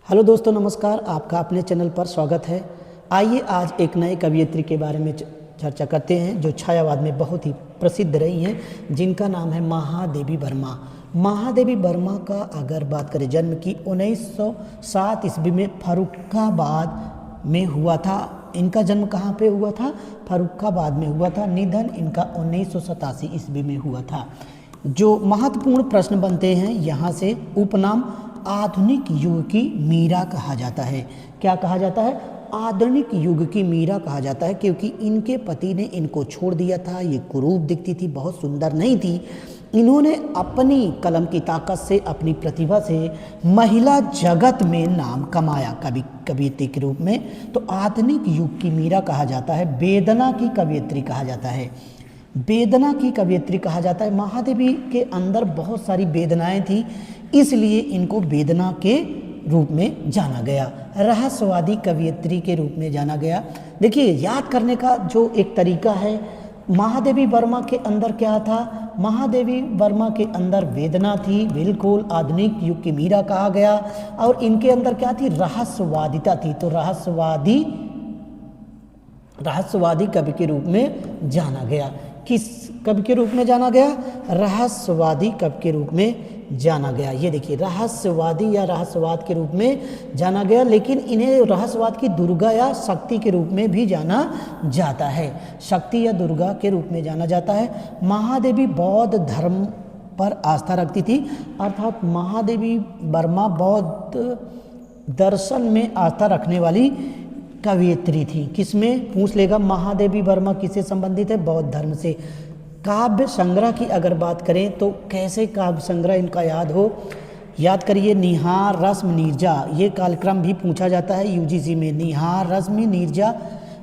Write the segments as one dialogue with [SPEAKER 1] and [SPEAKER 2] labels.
[SPEAKER 1] Hello दोस्तों, नमस्कार। आपका अपने चैनल पर स्वागत है। आइए आज एक नए कवयित्री के बारे में चर्चा करते हैं जो छायावाद में बहुत ही प्रसिद्ध रही हैं, जिनका नाम है महादेवी वर्मा। महादेवी वर्मा का अगर बात करें जन्म की 1907 ईस्वी में फर्रुखाबाद में हुआ था। इनका जन्म कहाँ पे हुआ था? फर्रुखाबाद में हुआ था। निधन इनका 1987 ईस्वी में हुआ था। जो महत्वपूर्ण प्रश्न बनते हैं यहाँ से, उपनाम आधुनिक युग की मीरा कहा जाता है। क्या कहा जाता है? आधुनिक युग की मीरा कहा जाता है, क्योंकि इनके पति ने इनको छोड़ दिया था। ये कुरूप दिखती थी, बहुत सुंदर नहीं थी। इन्होंने अपनी कलम की ताकत से, अपनी प्रतिभा से महिला जगत में नाम कमाया कवियत्री के रूप में। तो आधुनिक युग की मीरा कहा जाता है। वेदना की कवियत्री कहा जाता है। वेदना की कवियत्री कहा जाता है। महादेवी के अंदर बहुत सारी वेदनाएं थी, इसलिए इनको वेदना के रूप में जाना गया। रहस्यवादी कवियत्री के रूप में जाना गया। देखिए, याद करने का जो एक तरीका है, महादेवी वर्मा के अंदर क्या था? महादेवी वर्मा के अंदर वेदना थी, बिल्कुल आधुनिक युग की मीरा कहा गया। और इनके अंदर क्या थी? रहस्यवादिता थी। तो रहस्यवादी कवि के रूप में जाना गया। किस कवि के रूप में जाना गया? रहस्यवादी कवि के रूप में जाना गया। ये देखिए, रहस्यवादी या रहस्यवाद के रूप में जाना गया। लेकिन इन्हें रहस्यवाद की दुर्गा या शक्ति के रूप में भी जाना जाता है। शक्ति या दुर्गा के रूप में जाना जाता है। महादेवी बौद्ध धर्म पर आस्था रखती थी, अर्थात महादेवी वर्मा बौद्ध दर्शन में आस्था रखने वाली कवियत्री थी। किसमें? पूछ लेगा, महादेवी वर्मा किससे संबंधित है? बौद्ध धर्म से। काव्य संग्रह की अगर बात करें तो कैसे काव्य संग्रह इनका याद हो? याद करिए, निहार रश्मि नीरजा। ये कार्यक्रम भी पूछा जाता है यूजीसी में। निहार रश्मि नीरजा,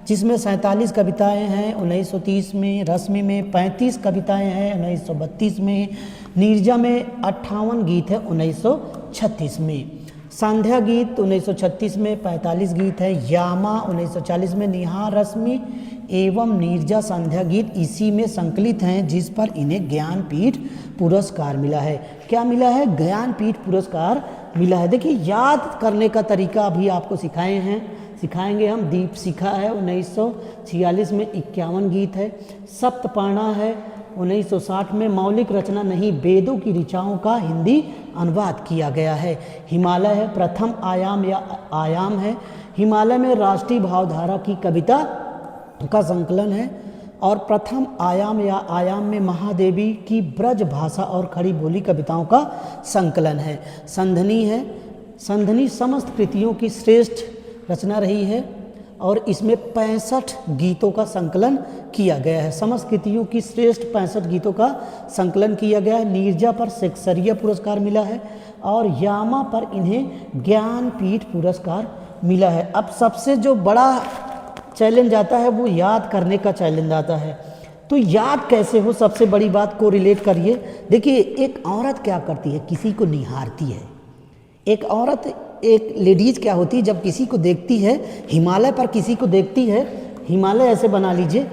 [SPEAKER 1] जिसमें 47 कविताएं हैं 1930 में, रश्मि में 35 कविताएं हैं 1932 में, नीरजा में 58 गीत है 1936 में, संध्या गीत 1936 में 45 गीत है, यामा 1940 में। निहार रश्मि एवं नीरजा संध्या गीत इसी में संकलित हैं, जिस पर इन्हें ज्ञानपीठ पुरस्कार मिला है। क्या मिला है? ज्ञानपीठ पुरस्कार मिला है। देखिए, याद करने का तरीका अभी आपको सिखाएंगे हम। दीप शिखा है 1946 में 51 गीत है। सप्तपर्णा है 1960 में। मौलिक रचना नहीं, वेदों की ऋचाओं का हिंदी अनुवाद किया गया है। हिमालय है, प्रथम आयाम या आयाम है। हिमालय में राष्ट्रीय भावधारा की कविता का संकलन है। और प्रथम आयाम या आयाम में महादेवी की ब्रज भाषा और खड़ी बोली कविताओं का संकलन है। संधनी है। संधनी समस्त कृतियों की श्रेष्ठ रचना रही है और इसमें 65 गीतों का संकलन किया गया है। समस्त कृतियों की श्रेष्ठ 65 गीतों का संकलन किया गया है। नीरजा पर शेक्सपियर पुरस्कार मिला है और यामा पर इन्हें ज्ञानपीठ पुरस्कार मिला है। अब सबसे जो बड़ा चैलेंज आता है वो याद करने का चैलेंज आता है। तो याद कैसे हो? सबसे बड़ी बात को रिलेट करिए। देखिए, एक औरत क्या करती है? किसी को निहारती है। एक औरत, एक लेडीज़ क्या होती है, जब किसी को देखती है, हिमालय पर किसी को देखती है, हिमालय ऐसे बना लीजिए,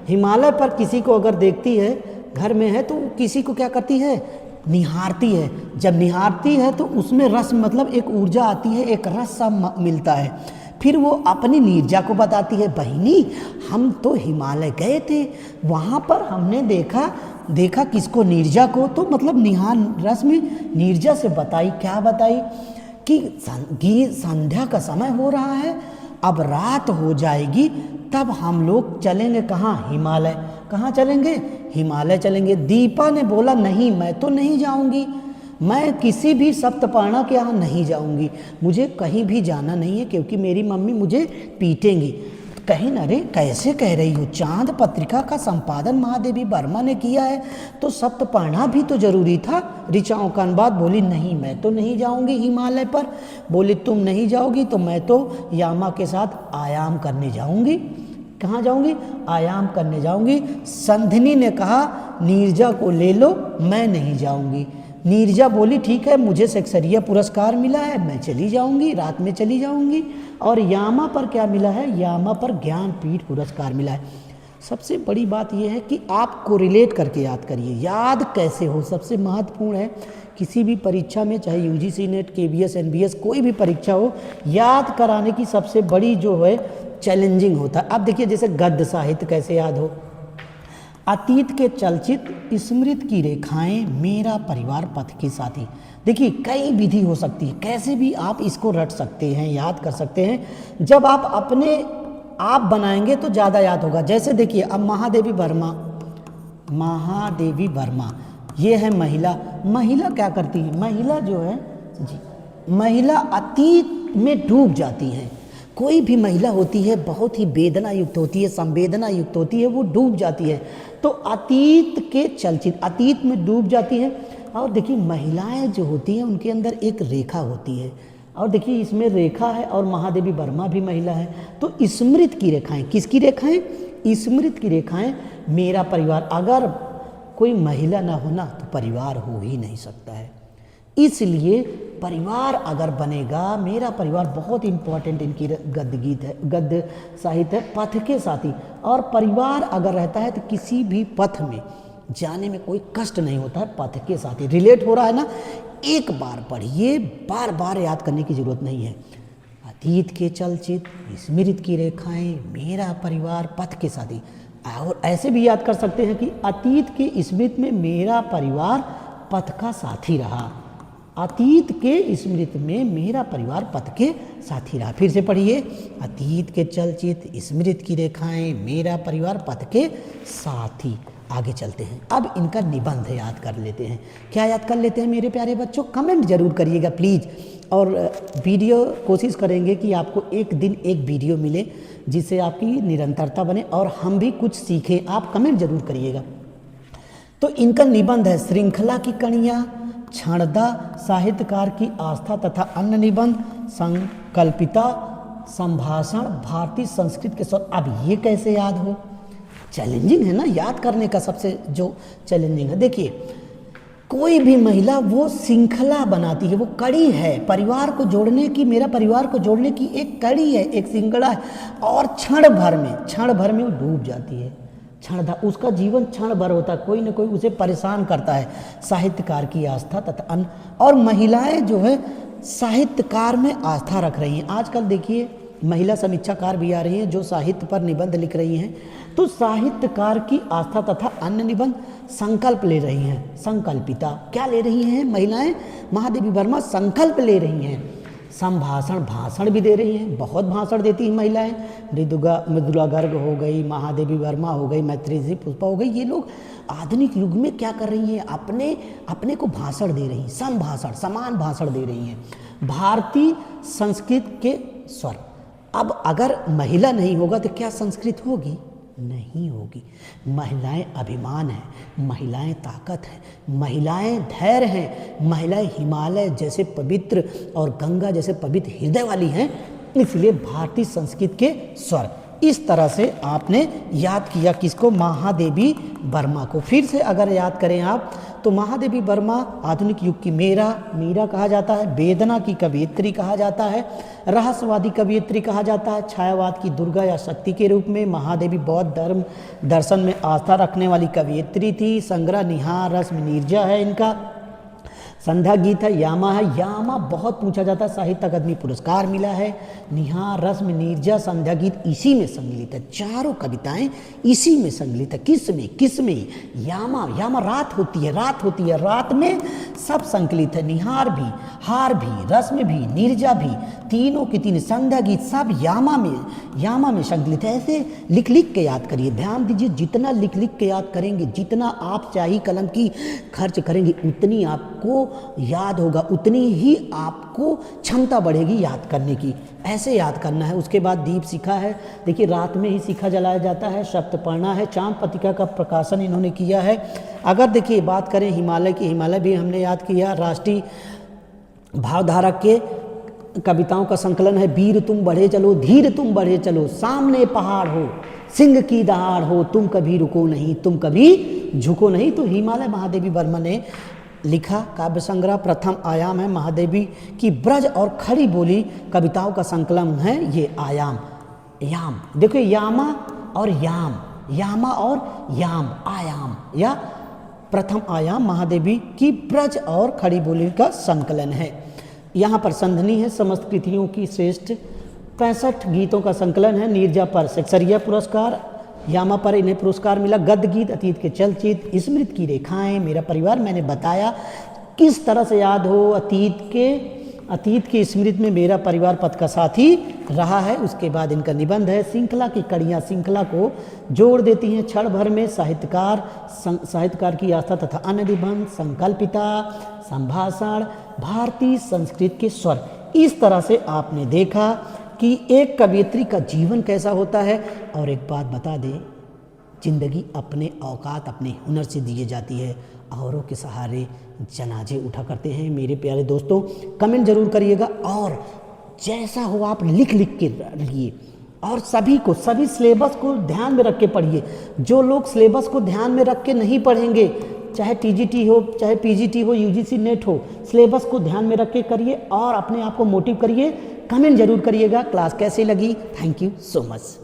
[SPEAKER 1] हिमालय पर किसी को अगर देखती है, घर में है, तो किसी को क्या करती है? निहारती है। जब निहारती है तो उसमें रस, मतलब एक ऊर्जा आती है, एक रस सा मिलता है। फिर वो अपनी नीरजा को बताती है, बहिनी हम तो हिमालय गए थे, वहाँ पर हमने देखा किसको? नीरजा को। तो मतलब निहार रश्मि नीरजा से बताई। क्या बताई? कि संध्या का समय हो रहा है, अब रात हो जाएगी, तब हम लोग चलेंगे कहाँ? हिमालय। कहाँ चलेंगे? हिमालय चलेंगे। दीपा ने बोला, नहीं मैं तो नहीं जाऊंगी, मैं किसी भी सप्तपर्णा के यहाँ नहीं जाऊंगी, मुझे कहीं भी जाना नहीं है, क्योंकि मेरी मम्मी मुझे पीटेंगी। कहीं न रे, कैसे कह रही हो? चांद पत्रिका का संपादन महादेवी वर्मा ने किया है, तो सप्तपर्णा भी तो जरूरी था। ऋचाओं का अनुवाद। बोली, नहीं मैं तो नहीं जाऊंगी हिमालय पर। बोली, तुम नहीं जाओगी तो मैं तो यामा के साथ आयाम करने जाऊंगी। कहाँ जाऊंगी? आयाम करने जाऊंगी। संधिनी ने कहा, नीरजा को ले लो, मैं नहीं जाऊंगी। नीरजा बोली, ठीक है, मुझे शेक्सपियर पुरस्कार मिला है, मैं चली जाऊंगी, रात में चली जाऊंगी। और यामा पर क्या मिला है? यामा पर ज्ञानपीठ पुरस्कार मिला है। सबसे बड़ी बात यह है कि आप कोरिलेट करके याद करिए। याद कैसे हो सबसे महत्वपूर्ण है। किसी भी परीक्षा में, चाहे यूजीसी नेट, केबीएस, एनबीएस, कोई भी परीक्षा हो, याद कराने की सबसे बड़ी जो है चैलेंजिंग होता है। अब देखिए जैसे गद्य साहित्य कैसे याद हो, अतीत के चलचित्र, स्मृत की रेखाएं, मेरा परिवार, पथ के साथी। देखिए कई विधि हो सकती है, कैसे भी आप इसको रट सकते हैं, याद कर सकते हैं। जब आप अपने आप बनाएंगे तो ज़्यादा याद होगा। जैसे देखिए अब महादेवी वर्मा, महादेवी वर्मा ये है महिला। महिला क्या करती है, महिला जो है जी, महिला अतीत में डूब जाती है। कोई भी महिला होती है बहुत ही वेदना युक्त होती है, संवेदना युक्त होती है, वो डूब जाती है। तो अतीत के चलचित्र, अतीत में डूब जाती है। और देखिए महिलाएं जो होती हैं उनके अंदर एक रेखा होती है, और देखिए इसमें रेखा है, और महादेवी वर्मा भी महिला है। तो स्मृत की रेखाएं, किसकी रेखाएं, स्मृत की रेखाएं, मेरा परिवार। अगर कोई महिला ना हो ना तो परिवार हो ही नहीं सकता है। इसलिए परिवार अगर बनेगा, मेरा परिवार बहुत इंपॉर्टेंट इनकी गद्य गीत है, गद्य साहित्य है, पथ के साथी। और परिवार अगर रहता है तो किसी भी पथ में जाने में कोई कष्ट नहीं होता है। पथ के साथी रिलेट हो रहा है ना, एक बार पढ़िए, बार बार याद करने की जरूरत नहीं है। अतीत के चलचित्र, स्मृत की रेखाएं, मेरा परिवार, पथ के साथी। और ऐसे भी याद कर सकते हैं कि अतीत के स्मृत में मेरा परिवार पथ का साथी रहा। अतीत के स्मृत में मेरा परिवार पथ के साथी रहा। फिर से पढ़िए, अतीत के चलचित्र, स्मृत की रेखाएं, मेरा परिवार पथ के साथी। आगे चलते हैं, अब इनका निबंध याद कर लेते हैं। क्या याद कर लेते हैं मेरे प्यारे बच्चों, कमेंट जरूर करिएगा प्लीज़। और वीडियो कोशिश करेंगे कि आपको एक दिन एक वीडियो मिले जिससे आपकी निरंतरता बने और हम भी कुछ सीखें। आप कमेंट जरूर करिएगा। तो इनका निबंध है श्रृंखला की कणियाँ, क्षणदा, साहित्यकार की आस्था तथा अन्य निबंध, संकल्पिता, संभाषण, भारतीय संस्कृत के स्वर। अब ये कैसे याद हो, चैलेंजिंग है ना, याद करने का सबसे जो चैलेंजिंग है। देखिए कोई भी महिला वो श्रृंखला बनाती है, वो कड़ी है परिवार को जोड़ने की, मेरा परिवार को जोड़ने की एक कड़ी है, एक श्रृंखला है। और क्षण भर में वो डूब जाती है। उसका जीवन क्षण भर होता है, कोई ना कोई उसे परेशान करता है। साहित्यकार की आस्था तथा अन्य। और महिलाएं जो है साहित्यकार में आस्था रख रही हैं। आजकल देखिए महिला समीक्षाकार भी आ रही हैं जो साहित्य पर निबंध लिख रही हैं। तो साहित्यकार की आस्था तथा अन्य निबंध, संकल्प ले रही हैं। संकल्पिता क्या ले रही हैं महिलाएं, महादेवी वर्मा संकल्प ले रही हैं। संभाषण, भाषण भी दे रही हैं, बहुत भाषण देती हैं महिलाएं। मृदुला गर्ग हो गई, महादेवी वर्मा हो गई, मैत्री जी पुष्पा हो गई। ये लोग आधुनिक युग में क्या कर रही हैं, अपने को भाषण दे रही हैं, संभाषण, समान भाषण दे रही हैं। भारतीय संस्कृत के स्वर। अब अगर महिला नहीं होगा तो क्या संस्कृत होगी, नहीं होगी। महिलाएं अभिमान है, महिलाएं ताकत है, महिलाएं धैर्य हैं, महिलाएं हिमालय जैसे पवित्र और गंगा जैसे पवित्र हृदय वाली हैं। इसलिए भारतीय संस्कृत के स्वर। इस तरह से आपने याद किया किसको, महादेवी वर्मा को। फिर से अगर याद करें आप तो महादेवी वर्मा आधुनिक युग की मीरा कहा जाता है, वेदना की कवयित्री कहा जाता है, रहस्यवादी कवयित्री कहा जाता है, छायावाद की दुर्गा या शक्ति के रूप में। महादेवी बौद्ध धर्म दर्शन में आस्था रखने वाली कवयित्री थी। संग्रह निहार रश्मि नीरजा है इनका। संध्या गीत है, यामा है। यामा बहुत पूछा जाता है, साहित्य अकादमी पुरस्कार मिला है। निहार रश्मि नीरजा, संध्या गीत इसी में सम्मिलित है। चारों कविताएं इसी में सम्मिलित है। किस में यामा रात होती है, रात में सब संकलित है। निहार भी, हार भी, रश्मि भी, नीरजा भी, तीनों की तीन संध्या गीत सब यामा में संकलित है। ऐसे लिख के याद करिए, ध्यान दीजिए। जितना लिख के याद करेंगे, जितना आप स्याही कलम की खर्च करेंगे, उतनी आपको याद होगा, उतनी ही आपको क्षमता बढ़ेगी याद करने की। ऐसे याद करना है। उसके बाद दीप शिखा है, देखिए रात में ही शिखा जलाया जाता है। सप्तपर्णा है, चांद पत्रिका का प्रकाशन इन्होंने किया है। अगर देखिए बात करें हिमालय की, हिमालय भी हमने याद किया। राष्ट्रीय भावधारा के कविताओं का संकलन है। वीर तुम बढ़े चलो, धीर तुम बढ़े चलो, सामने पहाड़ हो, सिंह की दहाड़ हो, तुम कभी रुको नहीं, तुम कभी झुको नहीं। तो हिमालय महादेवी वर्मा ने लिखा काव्य संग्रह। प्रथम आयाम है महादेवी की ब्रज और खड़ी बोली कविताओं का संकलन है ये आयाम। याम देखो, यामा और याम यामा और याम, आयाम या प्रथम आयाम महादेवी की ब्रज और खड़ी बोली का संकलन है। यहाँ पर संधनी है समस्त कृतियों की श्रेष्ठ 65 गीतों का संकलन है। नीरजा पर सेक्सरिया पुरस्कार, यामा पर इन्हें पुरस्कार मिला। गद्य गीत, अतीत के चलचित्र, स्मृति की रेखाएं, मेरा परिवार, मैंने बताया किस तरह से याद हो। अतीत की स्मृति में मेरा परिवार पथ का साथी रहा है। उसके बाद इनका निबंध है। श्रृंखला की कड़ियाँ श्रृंखला को जोड़ देती हैं। क्षण भर में साहित्यकार की आस्था तथा अन्य निबंध, संकल्पिता, संभाषण, भारतीय संस्कृत के स्वर। इस तरह से आपने देखा कि एक कवयित्री का जीवन कैसा होता है। और एक बात बता दें, जिंदगी अपने औकात अपने हुनर से दी जाती है, औरों के सहारे जनाजे उठा करते हैं। मेरे प्यारे दोस्तों, कमेंट जरूर करिएगा और जैसा हो आप लिख के रखिए और सभी सिलेबस को ध्यान में रख के पढ़िए। जो लोग सिलेबस को ध्यान में रख के नहीं पढ़ेंगे, चाहे टीजीटी हो, चाहे पीजीटी हो, यूजीसी नेट हो, सिलेबस को ध्यान में रख के करिए और अपने आप को मोटिव करिए। कमेंट जरूर करिएगा क्लास कैसी लगी। Thank you so much.